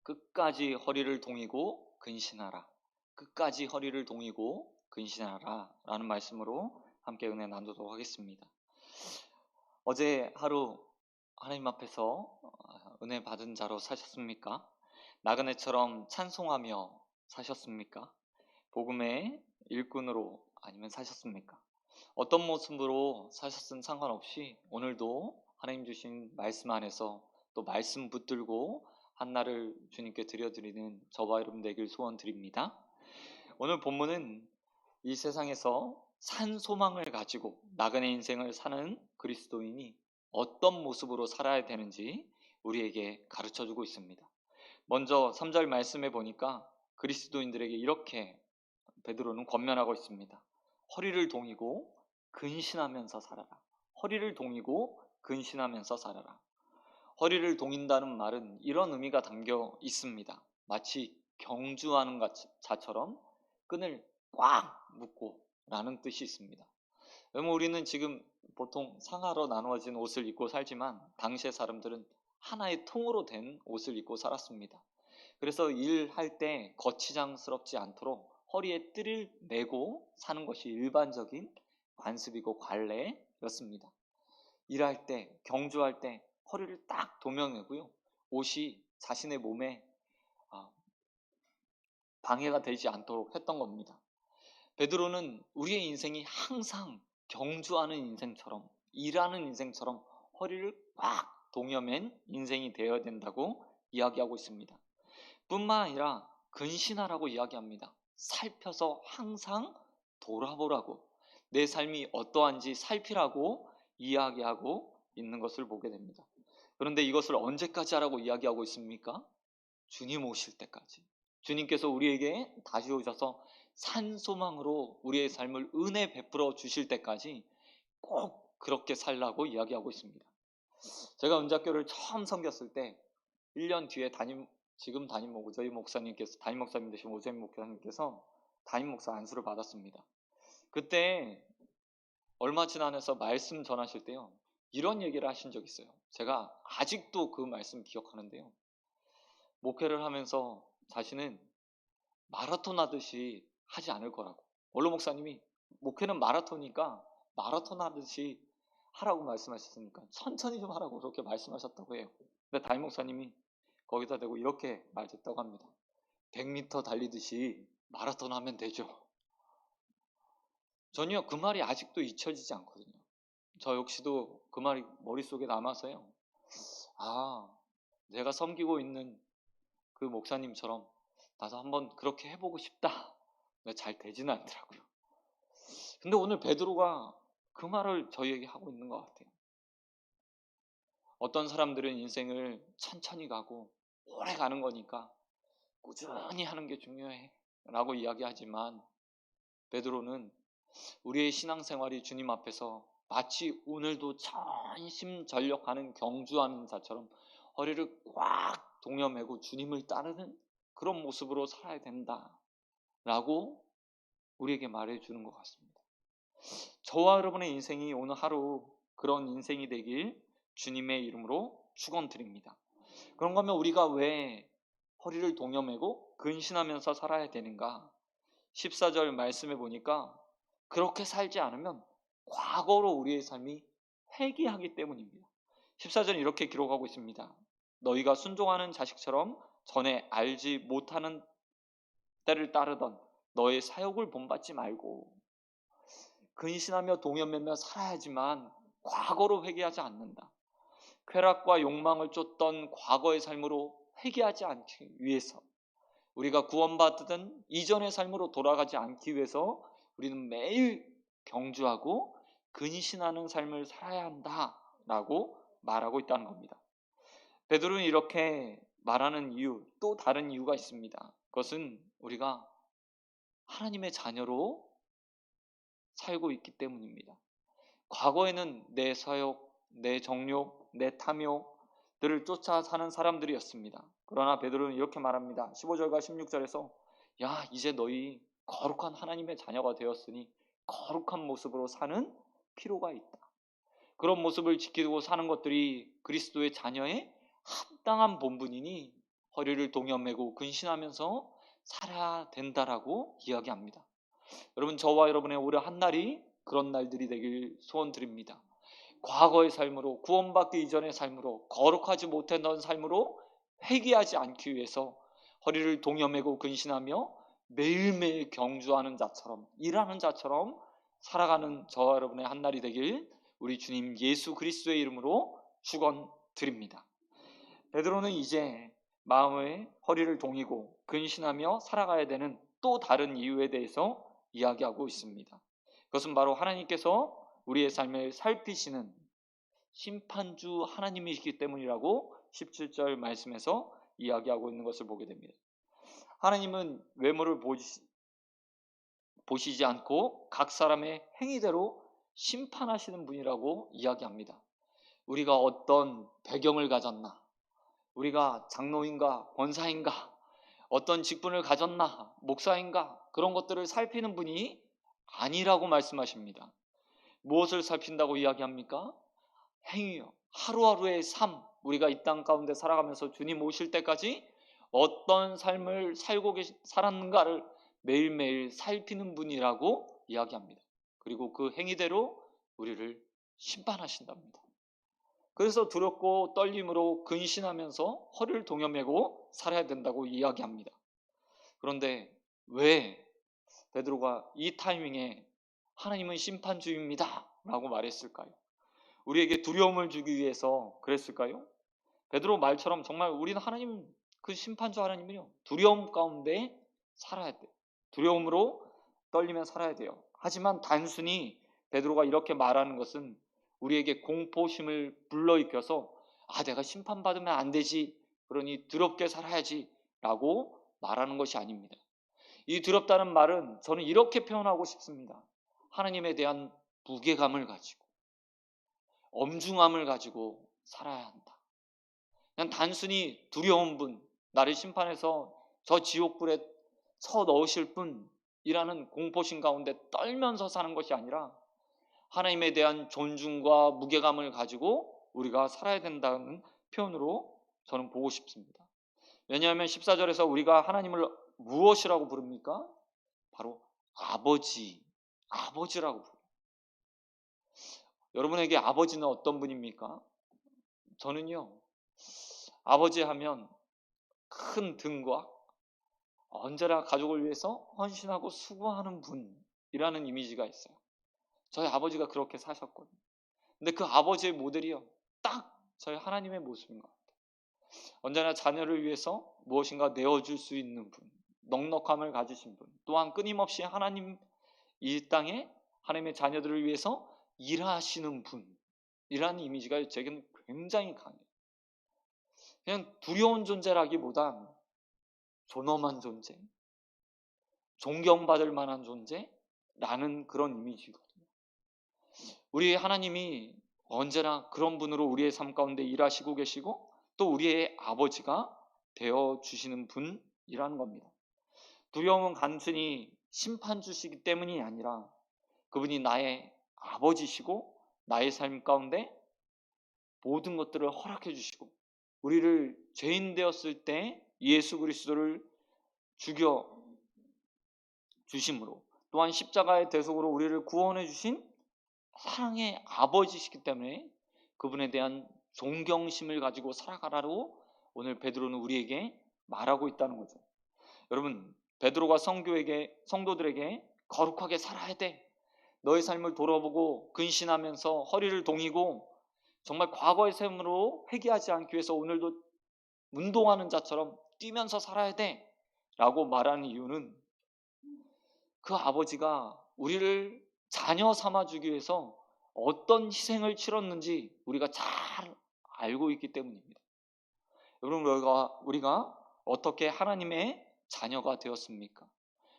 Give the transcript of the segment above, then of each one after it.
끝까지 허리를 동이고 근신하라. 끝까지 허리를 동이고 근신하라 라는 말씀으로 함께 은혜 나누도록 하겠습니다. 어제 하루 하나님 앞에서 은혜 받은 자로 사셨습니까? 나그네처럼 찬송하며 사셨습니까? 복음의 일꾼으로 아니면 사셨습니까? 어떤 모습으로 사셨든 상관없이 오늘도 하나님 주신 말씀 안에서 또 말씀 붙들고 한날을 주님께 드려드리는 저와 여러분 되길 소원드립니다. 오늘 본문은 이 세상에서 산 소망을 가지고 나그네 인생을 사는 그리스도인이 어떤 모습으로 살아야 되는지 우리에게 가르쳐주고 있습니다. 먼저 3절 말씀에 보니까 그리스도인들에게 이렇게 베드로는 권면하고 있습니다. 허리를 동이고 근신하면서 살아라. 허리를 동이고 근신하면서 살아라. 허리를 동인다는 말은 이런 의미가 담겨 있습니다. 마치 경주하는 자처럼 끈을 꽉 묶고 라는 뜻이 있습니다. 그러면 우리는 지금 보통 상하로 나누어진 옷을 입고 살지만 당시의 사람들은 하나의 통으로 된 옷을 입고 살았습니다. 그래서 일할 때 거치장스럽지 않도록 허리에 뜰을 메고 사는 것이 일반적인 관습이고 관례였습니다. 일할 때, 경주할 때 허리를 딱 도명내고요. 옷이 자신의 몸에 방해가 되지 않도록 했던 겁니다. 베드로는 우리의 인생이 항상 경주하는 인생처럼, 일하는 인생처럼 허리를 꽉 동여맨 인생이 되어야 된다고 이야기하고 있습니다. 뿐만 아니라 근신하라고 이야기합니다. 살펴서 항상 돌아보라고, 내 삶이 어떠한지 살피라고 이야기하고 있는 것을 보게 됩니다. 그런데 이것을 언제까지 하라고 이야기하고 있습니까? 주님 오실 때까지. 주님께서 우리에게 다시 오셔서 산소망으로 우리의 삶을 은혜 베풀어 주실 때까지 꼭 그렇게 살라고 이야기하고 있습니다. 제가 은작교를 처음 섬겼을 때 1년 뒤에 지금 저희 목사님께서, 담임 목사님 되신 오재민 목사님께서 담임 목사 안수를 받았습니다. 그때 얼마 지나서 말씀 전하실 때요, 이런 얘기를 하신 적이 있어요. 제가 아직도 그 말씀 기억하는데요. 목회를 하면서 자신은 마라톤 하듯이 하지 않을 거라고. 원로 목사님이 목회는 마라톤이니까 마라톤 하듯이 하라고 말씀하셨으니까 천천히 좀 하라고 그렇게 말씀하셨다고 해요. 근데 담임 목사님이 거기다 대고 이렇게 말했다고 합니다. 100m 달리듯이 마라톤 하면 되죠. 전혀 그 말이 아직도 잊혀지지 않거든요. 저 역시도 그 말이 머릿속에 남아서요. 내가 섬기고 있는 그 목사님처럼 나도 한번 그렇게 해보고 싶다. 근데 잘 되지는 않더라고요. 근데 오늘 베드로가 그 말을 저희에게 하고 있는 것 같아요. 어떤 사람들은 인생을 천천히 가고 오래 가는 거니까 꾸준히 하는 게 중요해 라고 이야기하지만, 베드로는 우리의 신앙생활이 주님 앞에서 마치 오늘도 전심전력하는 경주하는 자처럼 허리를 꽉 동여매고 주님을 따르는 그런 모습으로 살아야 된다 라고 우리에게 말해주는 것 같습니다. 저와 여러분의 인생이 오늘 하루 그런 인생이 되길 주님의 이름으로 축원드립니다. 그런 거면 우리가 왜 허리를 동여매고 근신하면서 살아야 되는가? 14절 말씀해 보니까 그렇게 살지 않으면 과거로 우리의 삶이 회귀하기 때문입니다. 14절은 이렇게 기록하고 있습니다. 너희가 순종하는 자식처럼 전에 알지 못하는 때를 따르던 너의 사욕을 본받지 말고, 근신하며 동여매며 살아야지만 과거로 회귀하지 않는다. 쾌락과 욕망을 쫓던 과거의 삶으로 회귀하지 않기 위해서, 우리가 구원받던 이전의 삶으로 돌아가지 않기 위해서 우리는 매일 경주하고 근신하는 삶을 살아야 한다라고 말하고 있다는 겁니다. 베드로는 이렇게 말하는 이유, 또 다른 이유가 있습니다. 그것은 우리가 하나님의 자녀로 살고 있기 때문입니다. 과거에는 내 사욕, 내 정욕, 내 탐욕들을 쫓아 사는 사람들이었습니다. 그러나 베드로는 이렇게 말합니다. 15절과 16절에서 이제 너희 거룩한 하나님의 자녀가 되었으니 거룩한 모습으로 사는 필요가 있다. 그런 모습을 지키고 사는 것들이 그리스도의 자녀의 합당한 본분이니 허리를 동여매고 근신하면서 살아야 된다라고 이야기합니다. 여러분, 저와 여러분의 올해 한 날이 그런 날들이 되길 소원드립니다. 과거의 삶으로, 구원받기 이전의 삶으로, 거룩하지 못했던 삶으로 회개하지 않기 위해서 허리를 동여매고 근신하며 매일매일 경주하는 자처럼, 일하는 자처럼 살아가는 저와 여러분의 한 날이 되길 우리 주님 예수 그리스도의 이름으로 축원드립니다. 베드로는 이제 마음의 허리를 동이고 근신하며 살아가야 되는 또 다른 이유에 대해서 이야기하고 있습니다. 그것은 바로 하나님께서 우리의 삶을 살피시는 심판주 하나님이시기 때문이라고 17절 말씀에서 이야기하고 있는 것을 보게 됩니다. 하나님은 외모를 보시지 않고 각 사람의 행위대로 심판하시는 분이라고 이야기합니다. 우리가 어떤 배경을 가졌나, 우리가 장로인가 권사인가, 어떤 직분을 가졌나, 목사인가, 그런 것들을 살피는 분이 아니라고 말씀하십니다. 무엇을 살핀다고 이야기합니까? 행위요. 하루하루의 삶, 우리가 이 땅 가운데 살아가면서 주님 오실 때까지 어떤 삶을 살았는가를 매일매일 살피는 분이라고 이야기합니다. 그리고 그 행위대로 우리를 심판하신답니다. 그래서 두렵고 떨림으로 근신하면서 허리를 동여매고 살아야 된다고 이야기합니다. 그런데 왜 베드로가 이 타이밍에 하나님은 심판주입니다 라고 말했을까요? 우리에게 두려움을 주기 위해서 그랬을까요? 베드로 말처럼 정말 우리는 하나님, 그 심판주 하나님은요, 두려움 가운데 살아야 돼요. 두려움으로 떨리며 살아야 돼요. 하지만 단순히 베드로가 이렇게 말하는 것은 우리에게 공포심을 불러일으켜서 내가 심판받으면 안 되지, 그러니 두렵게 살아야지 라고 말하는 것이 아닙니다. 이 두렵다는 말은 저는 이렇게 표현하고 싶습니다. 하나님에 대한 무게감을 가지고, 엄중함을 가지고 살아야 한다. 그냥 단순히 두려운 분, 나를 심판해서 저 지옥불에 쳐 넣으실 분이라는 공포심 가운데 떨면서 사는 것이 아니라 하나님에 대한 존중과 무게감을 가지고 우리가 살아야 된다는 표현으로 저는 보고 싶습니다. 왜냐하면 14절에서 우리가 하나님을 무엇이라고 부릅니까? 바로 아버지라고 부릅니다. 여러분에게 아버지는 어떤 분입니까? 저는요, 아버지 하면 큰 등과 언제나 가족을 위해서 헌신하고 수고하는 분이라는 이미지가 있어요. 저희 아버지가 그렇게 사셨거든요. 근데 그 아버지의 모델이요, 딱 저희 하나님의 모습인 것 같아요. 언제나 자녀를 위해서 무엇인가 내어줄 수 있는 분, 넉넉함을 가지신 분, 또한 끊임없이 하나님, 이 땅에 하나님의 자녀들을 위해서 일하시는 분이라는 이미지가 제게는 굉장히 강해요. 그냥 두려운 존재라기보단 존엄한 존재, 존경받을 만한 존재라는 그런 이미지거든요. 우리 하나님이 언제나 그런 분으로 우리의 삶 가운데 일하시고 계시고 또 우리의 아버지가 되어주시는 분이라는 겁니다. 두려움은 단순히 심판주시기 때문이 아니라 그분이 나의 아버지시고 나의 삶 가운데 모든 것들을 허락해 주시고 우리를 죄인 되었을 때 예수 그리스도를 죽여 주심으로 또한 십자가의 대속으로 우리를 구원해 주신 사랑의 아버지시기 때문에 그분에 대한 존경심을 가지고 살아가라고 오늘 베드로는 우리에게 말하고 있다는 거죠. 여러분, 베드로가 성도들에게 거룩하게 살아야 돼, 너의 삶을 돌아보고 근신하면서 허리를 동이고 정말 과거의 삶으로 회개하지 않기 위해서 오늘도 운동하는 자처럼 뛰면서 살아야 돼 라고 말하는 이유는 그 아버지가 우리를 자녀 삼아주기 위해서 어떤 희생을 치렀는지 우리가 잘 알고 있기 때문입니다. 여러분, 우리가 어떻게 하나님의 자녀가 되었습니까?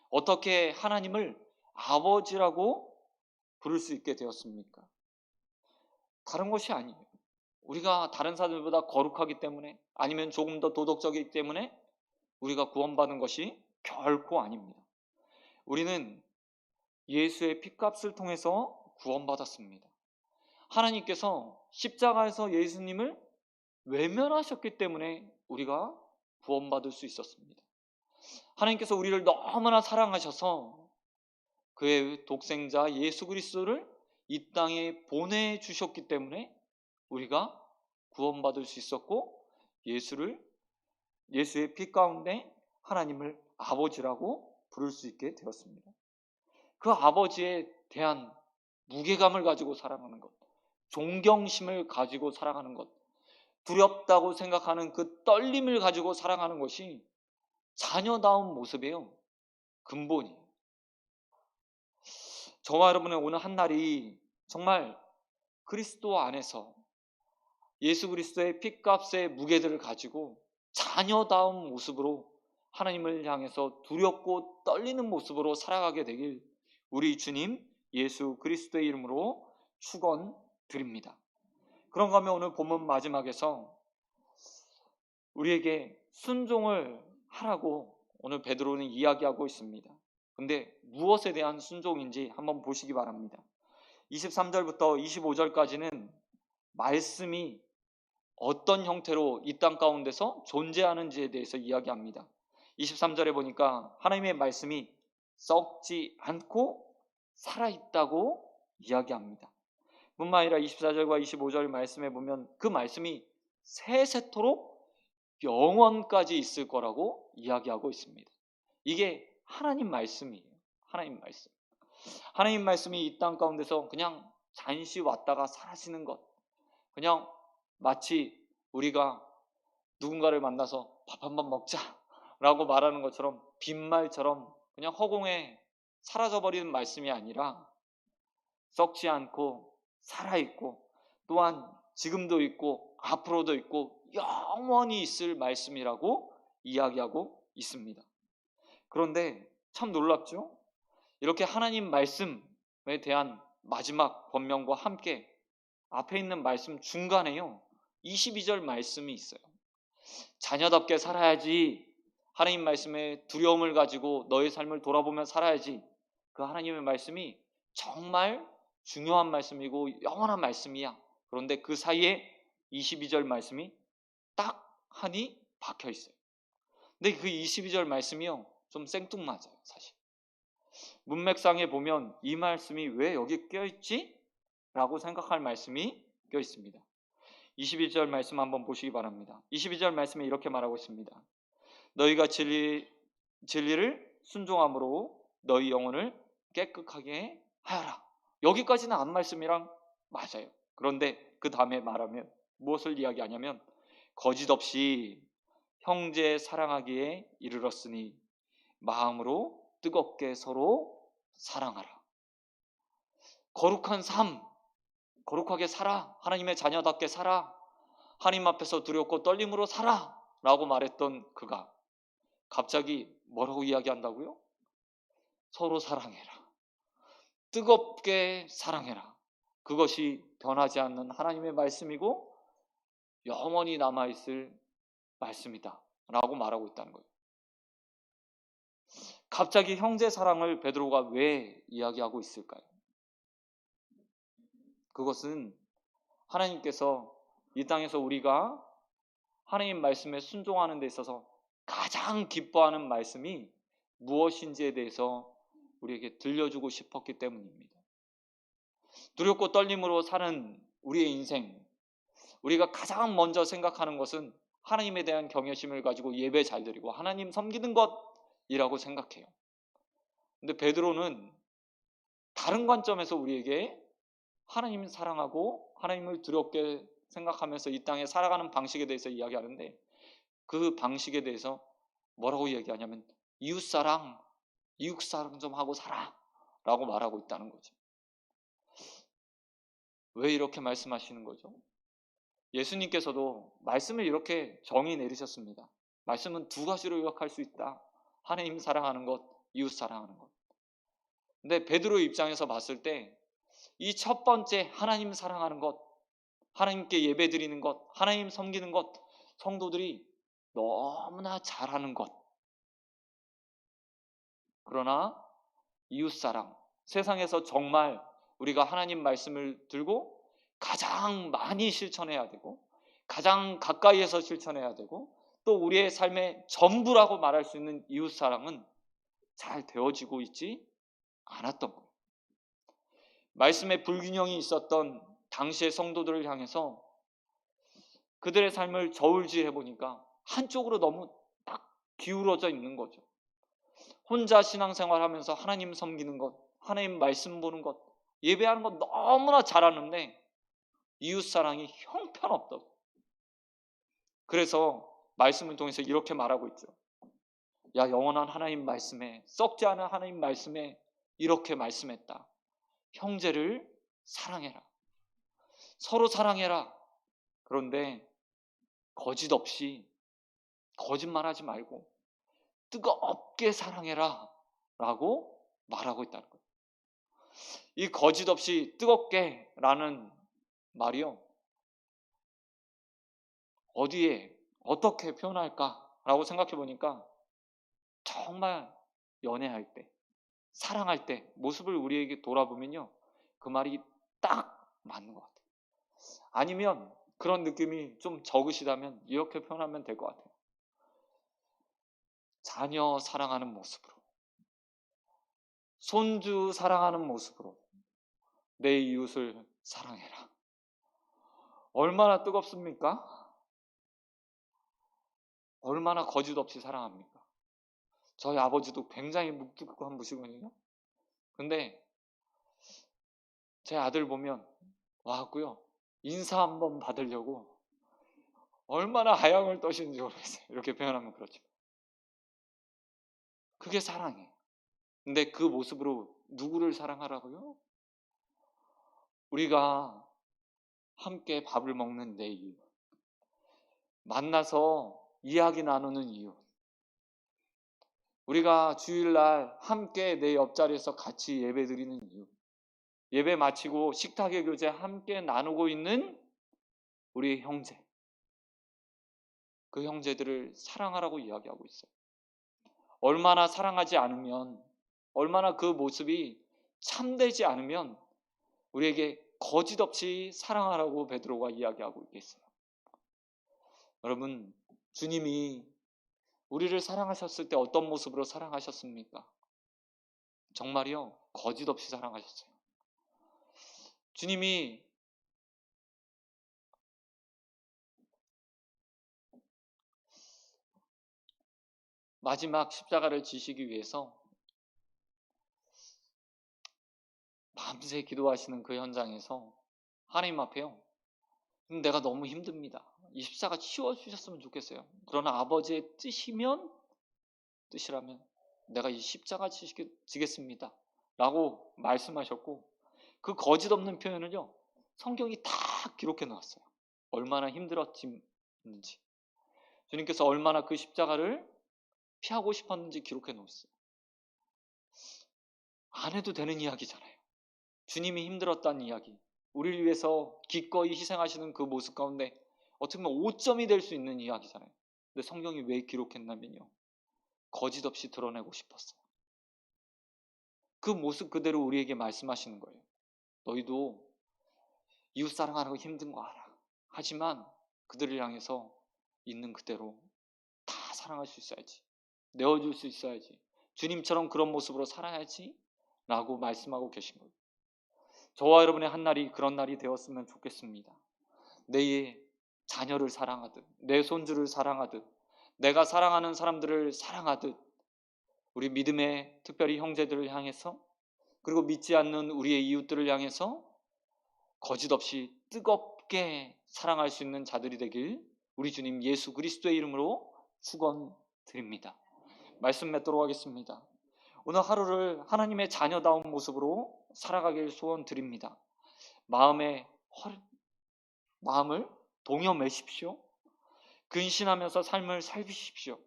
어떻게 하나님을 아버지라고 부를 수 있게 되었습니까? 다른 것이 아니에요. 우리가 다른 사람들보다 거룩하기 때문에 아니면 조금 더 도덕적이기 때문에 우리가 구원받은 것이 결코 아닙니다. 우리는 예수의 피값을 통해서 구원받았습니다. 하나님께서 십자가에서 예수님을 외면하셨기 때문에 우리가 구원받을 수 있었습니다. 하나님께서 우리를 너무나 사랑하셔서 그의 독생자 예수 그리스도를 이 땅에 보내주셨기 때문에 우리가 구원받을 수 있었고, 예수의 피 가운데 하나님을 아버지라고 부를 수 있게 되었습니다. 그 아버지에 대한 무게감을 가지고 사랑하는 것, 존경심을 가지고 사랑하는 것, 두렵다고 생각하는 그 떨림을 가지고 사랑하는 것이 자녀다운 모습이에요. 근본이에요. 저와 여러분의 오늘 한 날이 정말 그리스도 안에서 예수 그리스도의 핏값의 무게들을 가지고 자녀다운 모습으로 하나님을 향해서 두렵고 떨리는 모습으로 살아가게 되길 우리 주님 예수 그리스도의 이름으로 축원드립니다. 그런가 하면 오늘 본문 마지막에서 우리에게 순종을 하라고 오늘 베드로는 이야기하고 있습니다. 근데 무엇에 대한 순종인지 한번 보시기 바랍니다. 23절부터 25절까지는 말씀이 어떤 형태로 이 땅 가운데서 존재하는지에 대해서 이야기합니다. 23절에 보니까 하나님의 말씀이 썩지 않고 살아있다고 이야기합니다. 뿐만 아니라 24절과 25절 말씀에 보면 그 말씀이 세세토록 영원까지 있을 거라고 이야기하고 있습니다. 이게 하나님 말씀이에요. 하나님 말씀. 하나님 말씀이 이 땅 가운데서 그냥 잠시 왔다가 사라지는 것, 그냥 마치 우리가 누군가를 만나서 밥 한번 먹자라고 말하는 것처럼 빈말처럼 그냥 허공에 사라져버리는 말씀이 아니라 썩지 않고 살아있고 또한 지금도 있고 앞으로도 있고 영원히 있을 말씀이라고 이야기하고 있습니다. 그런데 참 놀랍죠? 이렇게 하나님 말씀에 대한 마지막 권면과 함께 앞에 있는 말씀 중간에요 22절 말씀이 있어요. 자녀답게 살아야지, 하나님 말씀에 두려움을 가지고 너의 삶을 돌아보며 살아야지. 그 하나님의 말씀이 정말 중요한 말씀이고 영원한 말씀이야. 그런데 그 사이에 22절 말씀이 딱 하니 박혀 있어요. 근데 그 22절 말씀이요 좀 생뚱맞아요. 사실 문맥상에 보면 이 말씀이 왜 여기 껴있지? 라고 생각할 말씀이 껴있습니다. 22절 말씀 한번 보시기 바랍니다. 22절 말씀에 이렇게 말하고 있습니다. 너희가 진리를 순종함으로 너희 영혼을 깨끗하게 하여라. 여기까지는 안 말씀이랑 맞아요. 그런데 그 다음에 말하면 무엇을 이야기하냐면 거짓 없이 형제 사랑하기에 이르렀으니 마음으로 뜨겁게 서로 사랑하라. 거룩한 삶, 거룩하게 살아, 하나님의 자녀답게 살아, 하나님 앞에서 두렵고 떨림으로 살아 라고 말했던 그가 갑자기 뭐라고 이야기한다고요? 서로 사랑해라, 뜨겁게 사랑해라. 그것이 변하지 않는 하나님의 말씀이고 영원히 남아있을 말씀이다 라고 말하고 있다는 거예요. 갑자기 형제 사랑을 베드로가 왜 이야기하고 있을까요? 그것은 하나님께서 이 땅에서 우리가 하나님 말씀에 순종하는 데 있어서 가장 기뻐하는 말씀이 무엇인지에 대해서 우리에게 들려주고 싶었기 때문입니다. 두렵고 떨림으로 사는 우리의 인생, 우리가 가장 먼저 생각하는 것은 하나님에 대한 경외심을 가지고 예배 잘 드리고 하나님 섬기는 것이라고 생각해요. 근데 베드로는 다른 관점에서 우리에게 하나님을 사랑하고 하나님을 두렵게 생각하면서 이 땅에 살아가는 방식에 대해서 이야기하는데 그 방식에 대해서 뭐라고 이야기하냐면 이웃사랑 좀 하고 살아 라고 말하고 있다는 거죠. 왜 이렇게 말씀하시는 거죠? 예수님께서도 말씀을 이렇게 정의 내리셨습니다. 말씀은 두 가지로 요약할 수 있다. 하나님 사랑하는 것, 이웃 사랑하는 것. 근데 베드로의 입장에서 봤을 때 이 첫 번째 하나님 사랑하는 것, 하나님께 예배 드리는 것, 하나님 섬기는 것, 성도들이 너무나 잘하는 것. 그러나 이웃사랑, 세상에서 정말 우리가 하나님 말씀을 들고 가장 많이 실천해야 되고 가장 가까이에서 실천해야 되고 또 우리의 삶의 전부라고 말할 수 있는 이웃사랑은 잘 되어지고 있지 않았던 거예요. 말씀에 불균형이 있었던 당시의 성도들을 향해서 그들의 삶을 저울질해 보니까 한쪽으로 너무 딱 기울어져 있는 거죠. 혼자 신앙생활하면서 하나님 섬기는 것, 하나님 말씀 보는 것, 예배하는 것 너무나 잘하는데 이웃사랑이 형편없다고. 그래서 말씀을 통해서 이렇게 말하고 있죠. 야, 영원한 하나님 말씀에, 썩지 않은 하나님 말씀에 이렇게 말씀했다. 형제를 사랑해라. 서로 사랑해라. 그런데 거짓 없이, 거짓말하지 말고 뜨겁게 사랑해라 라고 말하고 있다는 거예요. 이 거짓 없이 뜨겁게 라는 말이요, 어디에 어떻게 표현할까 라고 생각해 보니까 정말 연애할 때, 사랑할 때 모습을 우리에게 돌아보면요, 그 말이 딱 맞는 것 같아요. 아니면 그런 느낌이 좀 적으시다면 이렇게 표현하면 될 것 같아요. 자녀 사랑하는 모습으로, 손주 사랑하는 모습으로 내 이웃을 사랑해라. 얼마나 뜨겁습니까? 얼마나 거짓 없이 사랑합니까? 저희 아버지도 굉장히 묵직한 분이거든요. 근데 제 아들 보면 와갖고요, 인사 한번 받으려고 얼마나 하양을 떠시는지 모르겠어요. 이렇게 표현하면 그렇죠. 그게 사랑이에요. 근데 그 모습으로 누구를 사랑하라고요? 우리가 함께 밥을 먹는 내 이웃, 만나서 이야기 나누는 이웃, 우리가 주일날 함께 내 옆자리에서 같이 예배 드리는 이웃, 예배 마치고 식탁의 교제 함께 나누고 있는 우리 형제, 그 형제들을 사랑하라고 이야기하고 있어요. 얼마나 사랑하지 않으면, 얼마나 그 모습이 참되지 않으면 우리에게 거짓 없이 사랑하라고 베드로가 이야기하고 있겠어요. 여러분, 주님이 우리를 사랑하셨을 때 어떤 모습으로 사랑하셨습니까? 정말이요, 거짓 없이 사랑하셨어요. 주님이 마지막 십자가를 지시기 위해서 밤새 기도하시는 그 현장에서 하나님 앞에요, 내가 너무 힘듭니다. 이 십자가 치워주셨으면 좋겠어요. 그러나 아버지의 뜻이라면 내가 이 십자가 지겠습니다 라고 말씀하셨고, 그 거짓 없는 표현은요, 성경이 다 기록해 놓았어요. 얼마나 힘들었는지, 주님께서 얼마나 그 십자가를 피하고 싶었는지 기록해 놓았어요. 안 해도 되는 이야기잖아요. 주님이 힘들었다는 이야기, 우리를 위해서 기꺼이 희생하시는 그 모습 가운데 어떻게 보면 오점이 될 수 있는 이야기잖아요. 근데 성경이 왜 기록했냐면요, 거짓 없이 드러내고 싶었어요. 그 모습 그대로 우리에게 말씀하시는 거예요. 너희도 이웃 사랑하는 거 힘든 거 알아. 하지만 그들을 향해서 있는 그대로 다 사랑할 수 있어야지. 내어줄 수 있어야지. 주님처럼 그런 모습으로 살아야지 라고 말씀하고 계신 거예요. 저와 여러분의 한 날이 그런 날이 되었으면 좋겠습니다. 내 자녀를 사랑하듯, 내 손주를 사랑하듯, 내가 사랑하는 사람들을 사랑하듯, 우리 믿음의 특별히 형제들을 향해서, 그리고 믿지 않는 우리의 이웃들을 향해서 거짓 없이 뜨겁게 사랑할 수 있는 자들이 되길 우리 주님 예수 그리스도의 이름으로 축원드립니다. 말씀 맺도록 하겠습니다. 오늘 하루를 하나님의 자녀다운 모습으로 살아가길 소원드립니다. 마음을 동여매십시오. 근신하면서 삶을 살피십시오.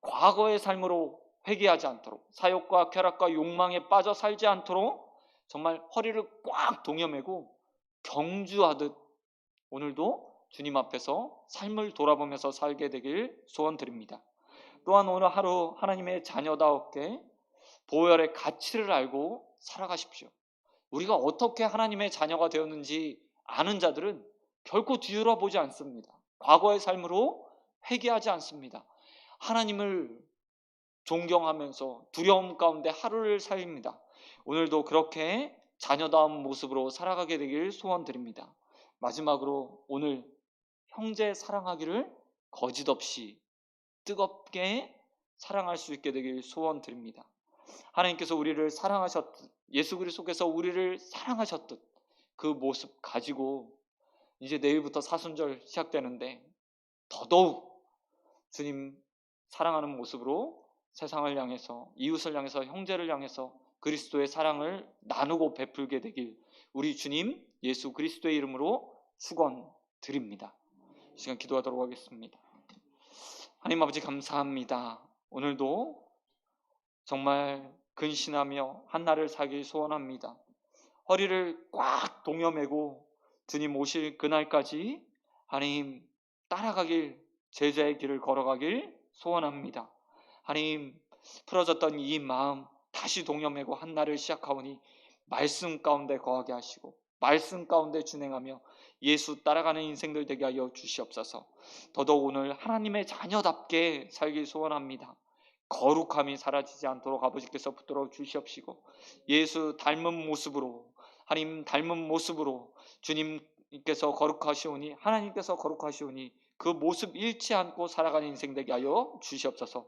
과거의 삶으로 회개하지 않도록, 사욕과 쾌락과 욕망에 빠져 살지 않도록 정말 허리를 꽉 동여매고 경주하듯 오늘도 주님 앞에서 삶을 돌아보면서 살게 되길 소원드립니다. 또한 오늘 하루 하나님의 자녀다웠게 보혈의 가치를 알고 살아가십시오. 우리가 어떻게 하나님의 자녀가 되었는지 아는 자들은 결코 뒤돌아보지 않습니다. 과거의 삶으로 회개하지 않습니다. 하나님을 존경하면서 두려움 가운데 하루를 살립니다. 오늘도 그렇게 자녀다운 모습으로 살아가게 되길 소원드립니다. 마지막으로 오늘 형제 사랑하기를 거짓없이 뜨겁게 사랑할 수 있게 되길 소원드립니다. 하나님께서 우리를 사랑하셨듯, 예수 그리스도께서 우리를 사랑하셨듯 그 모습 가지고 이제 내일부터 사순절 시작되는데 더더욱 주님 사랑하는 모습으로 세상을 향해서, 이웃을 향해서, 형제를 향해서 그리스도의 사랑을 나누고 베풀게 되길 우리 주님 예수 그리스도의 이름으로 축원드립니다. 이 시간 기도하도록 하겠습니다. 하나님 아버지 감사합니다. 오늘도 정말 근신하며 한날을 살길 소원합니다. 허리를 꽉 동여매고 주님 오실 그날까지 하나님 따라가길, 제자의 길을 걸어가길 소원합니다. 하나님 풀어졌던 이 마음 다시 동여매고 한날을 시작하오니 말씀 가운데 거하게 하시고 말씀 가운데 준행하며 예수 따라가는 인생들 되게 하여 주시옵소서. 더더욱 오늘 하나님의 자녀답게 살길 소원합니다. 거룩함이 사라지지 않도록 아버지께서 붙들어 주시옵시고 예수 닮은 모습으로, 하나님 닮은 모습으로 주님께서 거룩하시오니, 하나님께서 거룩하시오니 그 모습 잃지 않고 살아가는 인생 되게 하여 주시옵소서.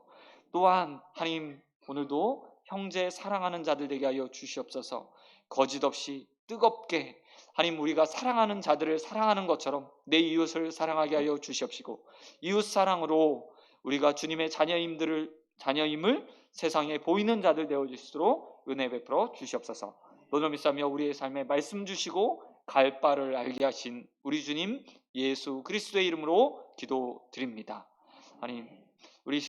또한 하나님 오늘도 형제 사랑하는 자들 되게 하여 주시옵소서. 거짓 없이 뜨겁게 하나님 우리가 사랑하는 자들을 사랑하는 것처럼 내 이웃을 사랑하게 하여 주시옵시고 이웃 사랑으로 우리가 주님의 자녀임을 세상에 보이는 자들 되어 주시도록 은혜 베풀어 주시옵소서. 너를 믿사며 우리의 삶에 말씀 주시고 갈 바를 알게 하신 우리 주님 예수 그리스도의 이름으로 기도드립니다. 하나님